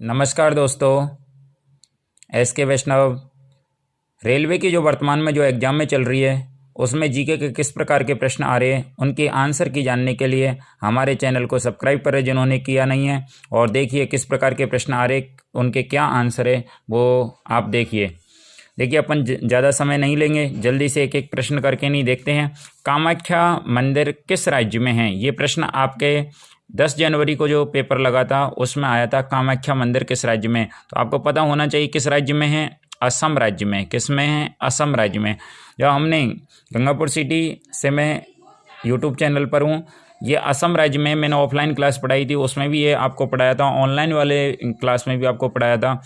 नमस्कार दोस्तों। एस के वैष्णव। रेलवे की जो वर्तमान में जो एग्ज़ाम में चल रही है उसमें जीके के किस प्रकार के प्रश्न आ रहे हैं उनके आंसर की जानने के लिए हमारे चैनल को सब्सक्राइब करें जिन्होंने किया नहीं है, और देखिए किस प्रकार के प्रश्न आ रहे, उनके क्या आंसर है वो आप देखिए अपन ज़्यादा समय नहीं लेंगे, जल्दी से एक एक प्रश्न करके नहीं देखते हैं। कामाख्या मंदिर किस राज्य में है? ये प्रश्न आपके 10 जनवरी को जो पेपर लगा था उसमें आया था, कामाख्या मंदिर किस राज्य में। तो आपको पता होना चाहिए किस राज्य में है। असम राज्य में। किस में है? असम राज्य में। जब हमने गंगापुर सिटी से, मैं यूट्यूब चैनल पर हूँ, ये असम राज्य में मैंने ऑफलाइन क्लास पढ़ाई थी, उसमें भी ये आपको पढ़ाया था, ऑनलाइन वाले क्लास में भी आपको पढ़ाया था।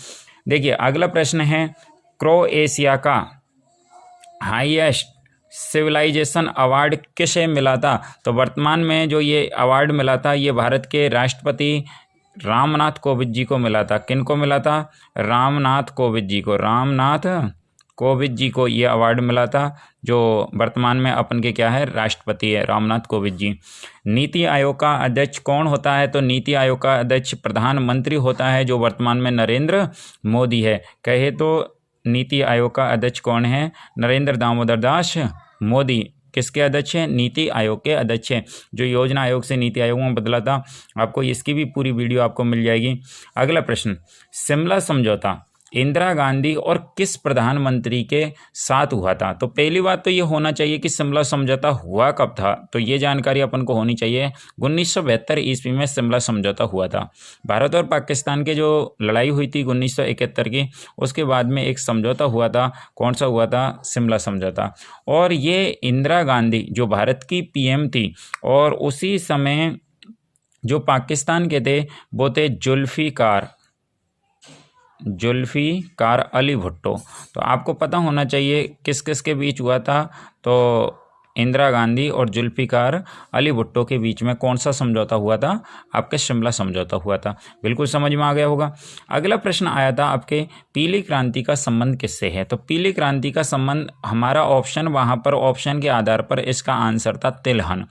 देखिए अगला प्रश्न है, क्रोएशिया का हाईएस्ट सिविलाइजेशन अवार्ड किसे मिला था? तो वर्तमान में जो ये अवार्ड मिला था ये भारत के राष्ट्रपति रामनाथ कोविंद जी को मिला था। किन को मिला था? रामनाथ कोविंद जी को। रामनाथ कोविंद जी को ये अवार्ड मिला था, जो वर्तमान में अपन के क्या है, राष्ट्रपति है, रामनाथ कोविंद जी। नीति आयोग का अध्यक्ष कौन होता है? तो नीति आयोग का अध्यक्ष प्रधानमंत्री होता है, जो वर्तमान में नरेंद्र मोदी है। कहे तो नीति आयोग का अध्यक्ष कौन है? नरेंद्र दामोदर दास मोदी। किसके अध्यक्ष हैं? नीति आयोग के अध्यक्ष हैं, जो योजना आयोग से नीति आयोग में बदला था। आपको इसकी भी पूरी वीडियो आपको मिल जाएगी। अगला प्रश्न, शिमला समझौता इंदिरा गांधी और किस प्रधानमंत्री के साथ हुआ था? तो पहली बात तो ये होना चाहिए कि शिमला समझौता हुआ कब था, तो ये जानकारी अपन को होनी चाहिए। 1972 ईस्वी में शिमला समझौता हुआ था। भारत और पाकिस्तान के जो लड़ाई हुई थी 1971 की, उसके बाद में एक समझौता हुआ था। कौन सा हुआ था? शिमला समझौता। और ये इंदिरा गांधी जो भारत की पीएम थी, और उसी समय जो पाकिस्तान के थे वो थे जुल्फ़िकार अली भुट्टो। तो आपको पता होना चाहिए किस किस के बीच हुआ था। तो इंदिरा गांधी और जुल्फ़िकार अली भुट्टो के बीच में कौन सा समझौता हुआ था? आपके शिमला समझौता हुआ था। बिल्कुल समझ में आ गया होगा। अगला प्रश्न आया था आपके, पीली क्रांति का संबंध किससे है? तो पीली क्रांति का संबंध, हमारा ऑप्शन वहाँ पर ऑप्शन के आधार पर इसका आंसर था तिलहन।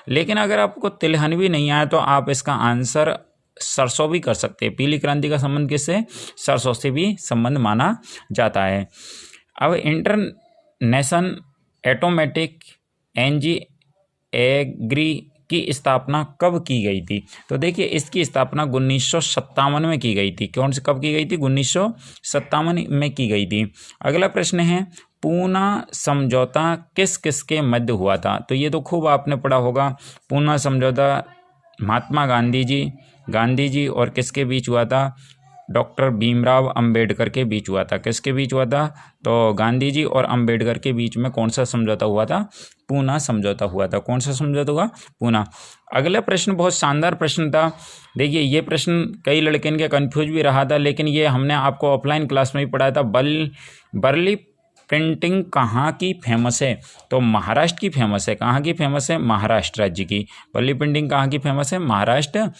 लेकिन अगर आपको तिलहन भी नहीं आया तो आप इसका आंसर सरसों भी कर सकते हैं। पीली क्रांति का संबंध किससे? सरसों से भी संबंध माना जाता है। अब इंटरनेशनल एटॉमिक एनर्जी एग्री की स्थापना कब की गई थी? तो देखिए इसकी स्थापना 1957 में की गई थी। कौन से कब की गई थी? 1957 में की गई थी। अगला प्रश्न है, पूना समझौता किस किस के मध्य हुआ था? तो ये तो खूब आपने पढ़ा होगा। पूना समझौता महात्मा गांधी जी और किसके बीच हुआ था? डॉक्टर भीमराव अंबेडकर के बीच हुआ था। किसके बीच हुआ था? तो गांधी जी और अंबेडकर के बीच में कौन सा समझौता हुआ था? पूना समझौता हुआ था। कौन सा समझौता हुआ? पूना। अगला प्रश्न बहुत शानदार प्रश्न था। देखिए ये प्रश्न कई लड़के इनके कन्फ्यूज भी रहा था, लेकिन ये हमने आपको ऑफलाइन क्लास में भी पढ़ाया था। बर्ली पेंटिंग कहाँ की फेमस है? तो महाराष्ट्र की फेमस है। कहाँ की फेमस है? महाराष्ट्र राज्य की। बर्ली पेंटिंग कहाँ की फेमस है? महाराष्ट्र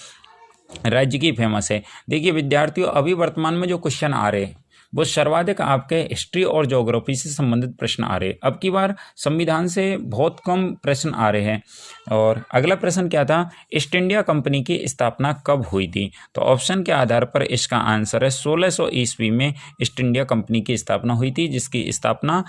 राज्य की फेमस है। देखिए विद्यार्थियों, अभी वर्तमान में जो क्वेश्चन आ रहे हैं वो सर्वाधिक आपके हिस्ट्री और ज्योग्राफी से संबंधित प्रश्न आ रहे हैं। अब की बार संविधान से बहुत कम प्रश्न आ रहे हैं। और अगला प्रश्न क्या था? ईस्ट इंडिया कंपनी की स्थापना कब हुई थी? तो ऑप्शन के आधार पर इसका आंसर है 1600 ईस्वी में ईस्ट इंडिया कंपनी की स्थापना हुई थी, जिसकी स्थापना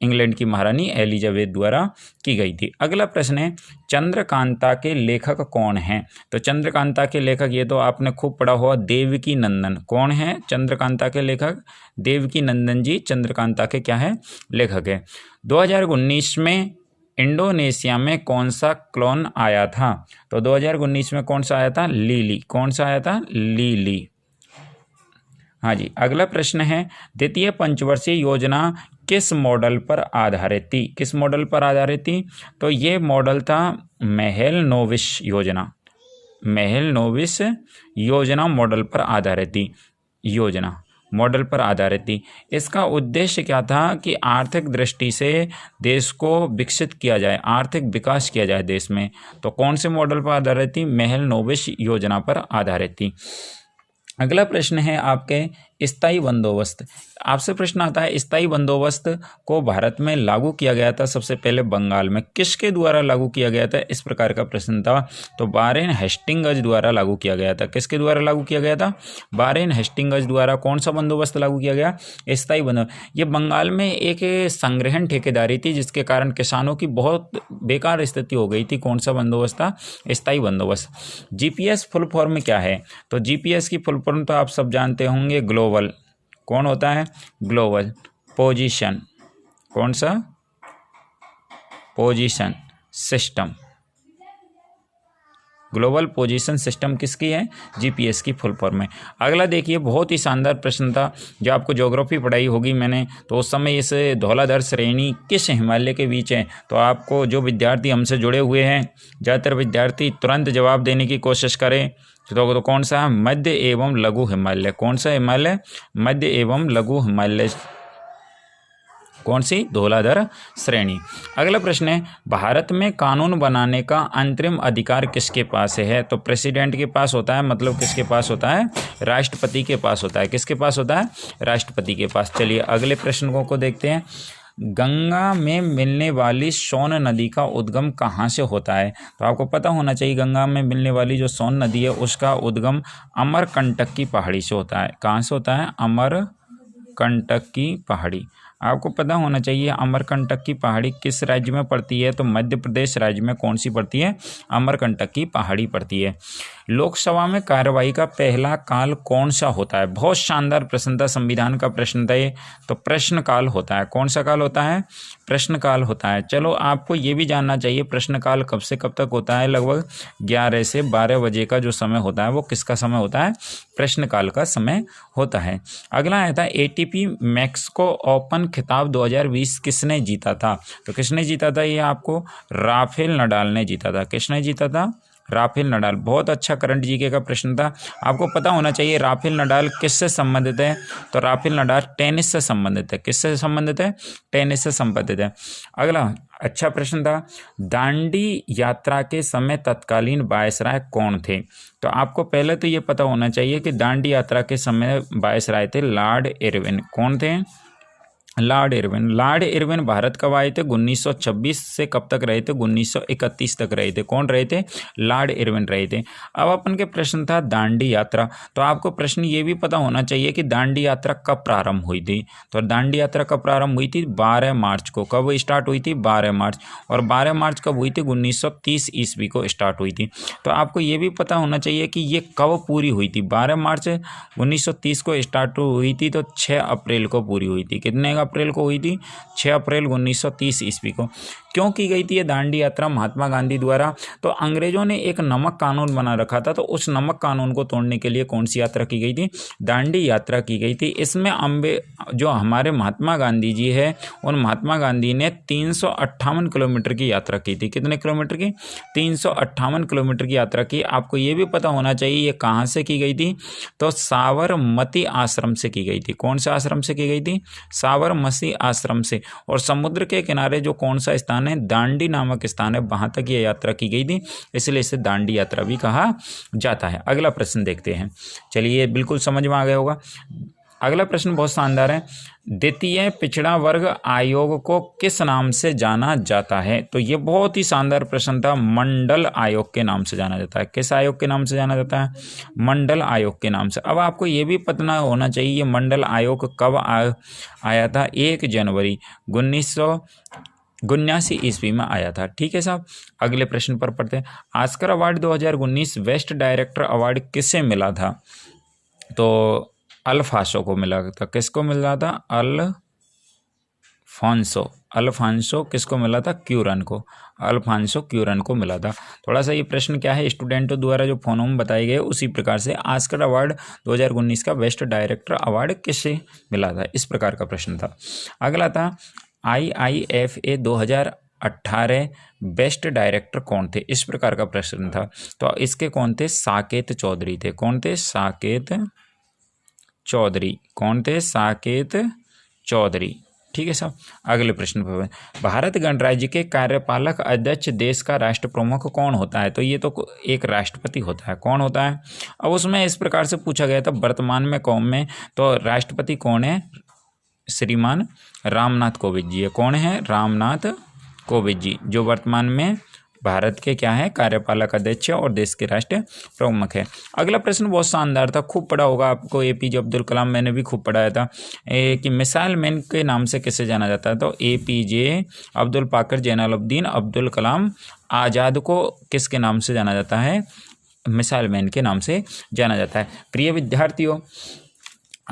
इंग्लैंड की महारानी एलिजाबेथ द्वारा की गई थी। अगला प्रश्न है, चंद्रकांता के लेखक कौन हैं? तो चंद्रकांता के लेखक, ये तो आपने खूब पढ़ा हुआ, देवकी नंदन। कौन है चंद्रकांता के लेखक? देवकी नंदन जी चंद्रकांता के क्या है? लेखक है। 2019 में इंडोनेशिया में कौन सा क्लोन आया था? तो 2019 में कौन सा आया था? लीली। कौन सा आया था? लीली। हाँ जी। अगला प्रश्न है, द्वितीय पंचवर्षीय योजना किस मॉडल पर आधारित थी? किस मॉडल पर आधारित थी? तो ये मॉडल था महल नोविस योजना। महल नोविस योजना मॉडल पर आधारित थी। योजना मॉडल पर आधारित थी। इसका उद्देश्य क्या था कि आर्थिक दृष्टि से देश को विकसित किया जाए, आर्थिक विकास किया जाए देश में। तो कौन से मॉडल पर आधारित थी? महल नोविस योजना पर आधारित थी। अगला प्रश्न है आपके, स्थायी बंदोबस्त, आपसे प्रश्न आता है स्थायी बंदोबस्त को भारत में लागू किया गया था सबसे पहले बंगाल में, किसके द्वारा लागू किया गया था, इस प्रकार का प्रश्न था। तो वारेन हेस्टिंग्स द्वारा लागू किया गया था। किसके द्वारा लागू किया गया था? वारेन हेस्टिंग्स द्वारा। कौन सा बंदोबस्त लागू किया गया? स्थायी बंदोबस्त। ये बंगाल में एक संग्रहण ठेकेदारी थी जिसके कारण किसानों की बहुत बेकार स्थिति हो गई थी। कौन सा बंदोबस्त था? स्थायी बंदोबस्त। जीपीएस फुल फॉर्म क्या है? तो जीपीएस की फुल फॉर्म तो आप सब जानते होंगे, ग्लोबल, कौन होता है? ग्लोबल पोजीशन, कौन सा? Position system. Global position system किसकी है? जीपीएस की फुल फॉर्म है। अगला देखिए, बहुत ही शानदार प्रश्न था जो आपको ज्योग्राफी पढ़ाई होगी मैंने, तो उस समय इस धौलाधर श्रेणी किस हिमालय के बीच है? तो आपको जो विद्यार्थी हमसे जुड़े हुए हैं, ज़्यादातर विद्यार्थी तुरंत जवाब देने की कोशिश करें। तो कौन सा है? मध्य एवं लघु हिमालय। कौन सा हिमालय? मध्य एवं लघु हिमालय। कौन सी? धौलाधर श्रेणी। अगला प्रश्न है, भारत में कानून बनाने का अंतरिम अधिकार किसके पास है? तो प्रेसिडेंट के पास होता है, मतलब किसके पास होता है? राष्ट्रपति के पास होता है। किसके पास होता है? राष्ट्रपति के पास। चलिए अगले प्रश्नों को देखते हैं। गंगा में मिलने वाली सोन नदी का उद्गम कहाँ से होता है? तो आपको पता होना चाहिए, गंगा में मिलने वाली जो सोन नदी है उसका उद्गम अमरकंटक की पहाड़ी से होता है। कहाँ से होता है? अमरकंटक की पहाड़ी। आपको पता होना चाहिए अमरकंटक की पहाड़ी किस राज्य में पड़ती है? तो मध्य प्रदेश राज्य में कौन सी पड़ती है? अमरकंटक की पहाड़ी पड़ती है। लोकसभा में कार्यवाही का पहला काल कौन सा होता है? बहुत शानदार प्रश्न था, संविधान का प्रश्न था ये। तो प्रश्नकाल होता है। कौन सा काल होता है? प्रश्नकाल होता है। चलो आपको ये भी जानना चाहिए प्रश्नकाल कब से कब तक होता है? लगभग 11 से 12 बजे का जो समय होता है वो किसका समय होता है? प्रश्नकाल का समय होता है। अगला आता है एटीपी मैक्सिको ओपन खिताब 2020 किसने जीता था? तो किसने जीता था? ये आपको राफेल नडाल ने जीता था। किसने जीता था? Rafael Nadal. बहुत अच्छा करंट जीके का प्रश्न था। आपको पता होना चाहिए राफेल नडाल किससे संबंधित है? तो राफेल नडाल टेनिस से संबंधित है। किससे संबंधित है? टेनिस से संबंधित है। अगला अच्छा प्रश्न था, दांडी यात्रा के समय तत्कालीन वायसराय कौन थे? तो आपको पहले तो ये पता होना चाहिए कि दांडी यात्रा के समय वायसराय थे लॉर्ड इरविन। कौन थे? Lord Irwin. Lord Irwin Bharat कब आए थे? 1926 से कब तक रहे थे? 1931 तक रहे थे। कौन रहे थे? लॉर्ड इरविन रहे थे। अब अपन के प्रश्न था दांडी यात्रा। तो आपको प्रश्न ये भी पता होना चाहिए कि दांडी यात्रा कब प्रारंभ हुई थी? तो दांडी यात्रा कब प्रारंभ हुई थी? 12 मार्च को। कब स्टार्ट हुई थी? 12 मार्च। और 12 मार्च कब हुई थी? 1930 ईस्वी को स्टार्ट हुई थी। तो आपको ये भी पता होना चाहिए कि ये कब पूरी हुई थी। 12 मार्च 1930 को स्टार्ट हुई थी तो 6 अप्रैल को पूरी हुई थी। कितने अप्रैल को हुई थी? 6 अप्रैल 1930 ईस्वी को। क्यों की गई थी ये दांडी यात्रा? महात्मा गांधी द्वारा। तो अंग्रेजों ने एक नमक कानून बना रखा था, तो उस नमक कानून को तोड़ने के लिए कौन सी यात्रा की गई थी? दांडी यात्रा की गई थी। इसमें जो हमारे महात्मा गांधी जी है, उन महात्मा गांधी ने 358 किलोमीटर की यात्रा की थी। कितने किलोमीटर की? 358 किलोमीटर की यात्रा की। आपको ये भी पता होना चाहिए ये कहाँ से की गई थी? तो साबरमती आश्रम से की गई थी। कौन से आश्रम से की गई थी? साबरमती आश्रम से। और समुद्र के किनारे जो कौन सा स्थान है? दांडी नामक स्थान है, वहां तक ये यात्रा की गई थी, इसलिए इसे दांडी यात्रा भी कहा जाता है। अगला प्रश्न देखते हैं। चलिए बिल्कुल समझ में आ गया होगा। अगला प्रश्न बहुत शानदार है। द्वितीय पिछड़ा वर्ग आयोग को किस नाम से जाना जाता है? तो ये बहुत ही शानदार प्रश्न था। मंडल आयोग के नाम से जाना जाता है। किस आयोग के नाम से जाना जाता है? मंडल आयोग के नाम से। अब आपको ये भी पता होना चाहिए ये मंडल आयोग कब आया था? 1 जनवरी 1979 ईस्वी में आया था। ठीक है साहब। अगले प्रश्न पर पढ़ते हैं। Oscar award 2019 best director award किसे मिला था? तो अल्फांसो को मिला था। किसको मिला था? अल्फांसो किसको मिला था? क्यूरन को। अल्फांसो क्यूरन को मिला था। थोड़ा सा ये प्रश्न क्या है, स्टूडेंटों द्वारा जो फोनोम बताए गए उसी प्रकार से ऑस्कर अवार्ड 2019 का बेस्ट डायरेक्टर अवार्ड किसे मिला था? इस प्रकार का प्रश्न था। अगला था IIFA 2018 बेस्ट डायरेक्टर कौन थे? इस प्रकार का प्रश्न था। तो इसके कौन थे? साकेत चौधरी थे। कौन थे? साकेत चौधरी। कौन थे? साकेत चौधरी। ठीक है साहब। अगले प्रश्न पर, भारत गणराज्य के कार्यपालक अध्यक्ष देश का राष्ट्र प्रमुख कौन होता है? तो ये तो एक राष्ट्रपति होता है। कौन होता है? अब उसमें इस प्रकार से पूछा गया था वर्तमान में कौन में, तो राष्ट्रपति कौन है? श्रीमान रामनाथ कोविंद जी है। कौन है? रामनाथ कोविंद जी, जो वर्तमान में भारत के क्या है? कार्यपालक अध्यक्ष और देश के राष्ट्र प्रमुख है। अगला प्रश्न बहुत शानदार था, खूब पढ़ा होगा आपको। एपीजे अब्दुल कलाम, मैंने भी खूब पढ़ाया था कि मिसाइल मैन के नाम से किसे जाना जाता है? तो एपीजे अब्दुल पाकर जैनुलाब्दीन अब्दुल कलाम आज़ाद को किसके नाम से जाना जाता है? मिसाइल मैन के नाम से जाना जाता है। प्रिय विद्यार्थियों,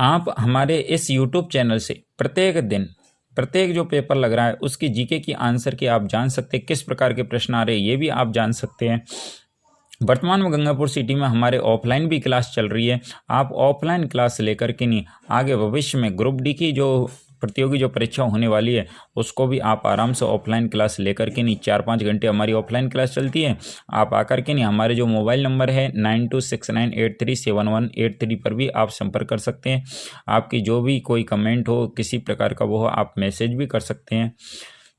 आप हमारे इस यूट्यूब चैनल से प्रत्येक दिन प्रत्येक जो पेपर लग रहा है उसकी जीके की आंसर की आप जान सकते हैं, किस प्रकार के प्रश्न आ रहे हैं ये भी आप जान सकते हैं। वर्तमान में गंगापुर सिटी में हमारे ऑफलाइन भी क्लास चल रही है। आप ऑफलाइन क्लास लेकर के नहीं, आगे भविष्य में ग्रुप डी की जो प्रतियोगी जो परीक्षा होने वाली है उसको भी आप आराम से ऑफलाइन क्लास लेकर के नहीं, 4-5 घंटे हमारी ऑफलाइन क्लास चलती है। आप आकर के नहीं, हमारे जो मोबाइल नंबर है 9269837183 पर भी आप संपर्क कर सकते हैं। आपकी जो भी कोई कमेंट हो, किसी प्रकार का वो हो, आप मैसेज भी कर सकते हैं।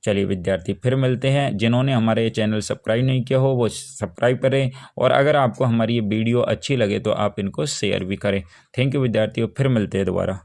चलिए विद्यार्थी, फिर मिलते हैं। जिन्होंने हमारे ये चैनल सब्सक्राइब नहीं किया हो वो सब्सक्राइब करें, और अगर आपको हमारी ये वीडियो अच्छी लगे तो आप इनको शेयर भी करें। थैंक यू विद्यार्थियों, फिर मिलते हैं दोबारा।